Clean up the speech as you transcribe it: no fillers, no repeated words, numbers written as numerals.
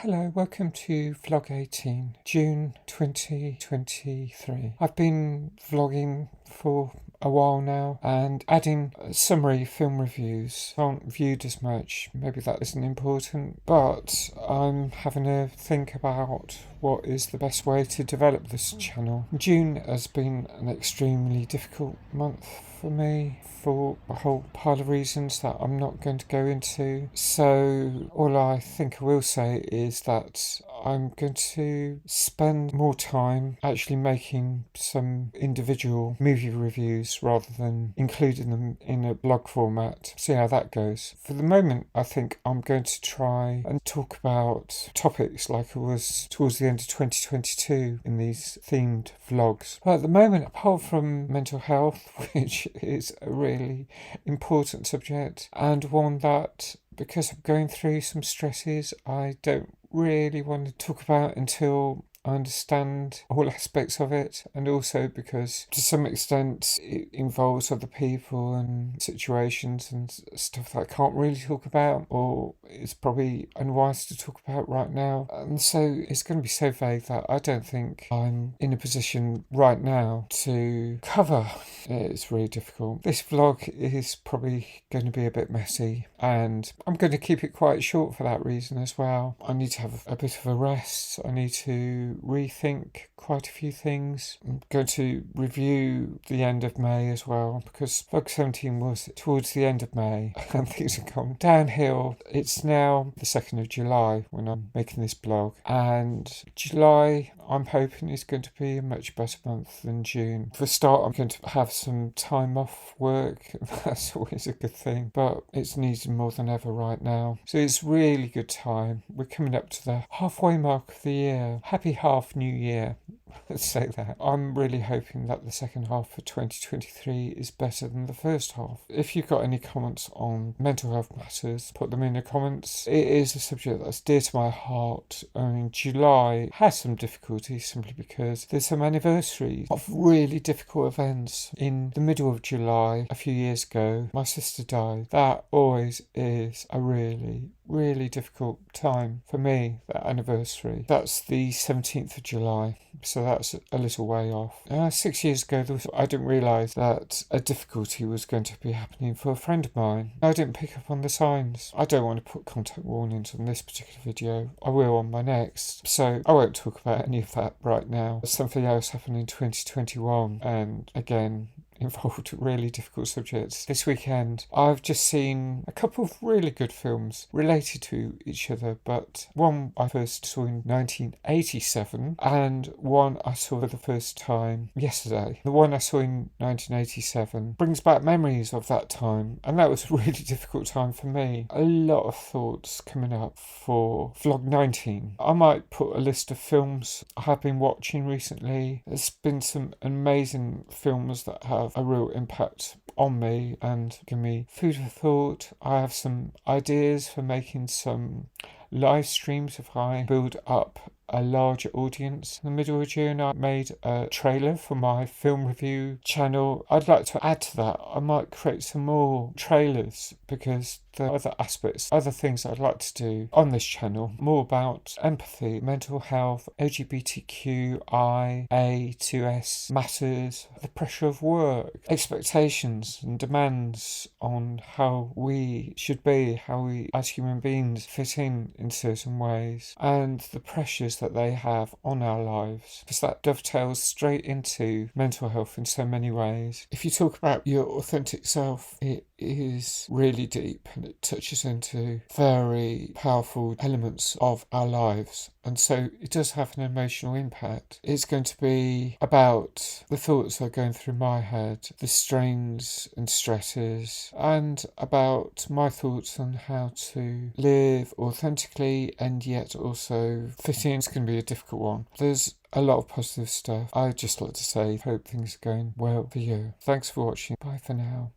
Hello, welcome to Vlog 18, June 2023. I've been vlogging for a while now and adding summary film reviews. Aren't viewed as much, maybe that isn't important, but I'm having a think about what is the best way to develop this channel. June has been an extremely difficult month for me for a whole pile of reasons that I'm not going to go into. So all I think I will say is that I'm going to spend more time actually making some individual movie reviews rather than including them in a blog format. See how that goes. For the moment, I think I'm going to try and talk about topics like I was towards the end of 2022 in these themed vlogs. But at the moment, apart from mental health, which is a really important subject and one that, because I'm going through some stresses, I don't really want to talk about until I understand all aspects of it, and also because to some extent it involves other people and situations and stuff that I can't really talk about, or it's probably unwise to talk about right now. And so it's going to be so vague that I don't think I'm in a position right now to cover. It's really difficult. This vlog is probably going to be a bit messy, and I'm going to keep it quite short for that reason as well. I need to have a bit of a rest. I need to rethink quite a few things. I'm going to review the end of May as well, because vlog 17 was towards the end of May and things have gone downhill. It's now the 2nd of July when I'm making this blog, and July I'm hoping is going to be a much better month than June. For a start, I'm going to have some time off work. That's always a good thing, but it's needed more than ever right now. So it's really good time. We're coming up to the halfway mark of the year. Happy half new year. Let's say that. I'm really hoping that the second half of 2023 is better than the first half. If you've got any comments on mental health matters, put them in the comments. It is a subject that's dear to my heart. I mean, July has some difficulties simply because there's some anniversaries of really difficult events. In the middle of July, a few years ago, my sister died. That always is a really difficult time for me, that anniversary. That's the 17th of July, so that's a little way off. 6 years ago, I didn't realise that a difficulty was going to be happening for a friend of mine. I didn't pick up on the signs. I don't want to put contact warnings on this particular video. I will on my next, so I won't talk about any of that right now. Something else happened in 2021, and again, involved really difficult subjects. This weekend, I've just seen a couple of really good films related to each other, but one I first saw in 1987 and one I saw for the first time yesterday. The one I saw in 1987 brings back memories of that time, and that was a really difficult time for me. A lot of thoughts coming up for vlog 19. I might put a list of films I have been watching recently. There's been some amazing films that have a real impact on me and give me food for thought. I have some ideas for making some live streams if I build up a larger audience. In the middle of June, I made a trailer for my film review channel. I'd like to add to that. I might create some more trailers because there are other aspects, other things I'd like to do on this channel, more about empathy, mental health, LGBTQIA2S matters, the pressure of work, expectations and demands on how we should be, how we as human beings fit in certain ways, and the pressures that they have on our lives, because that dovetails straight into mental health in so many ways. If you talk about your authentic self, it is really deep and it touches into very powerful elements of our lives, and so it does have an emotional impact. It's going to be about the thoughts that are going through my head, the strains and stresses, and about my thoughts on how to live authentically and yet also fit in. It's going to be a difficult one. There's a lot of positive stuff. I'd just like to say, hope things are going well for you. Thanks for watching. Bye for now.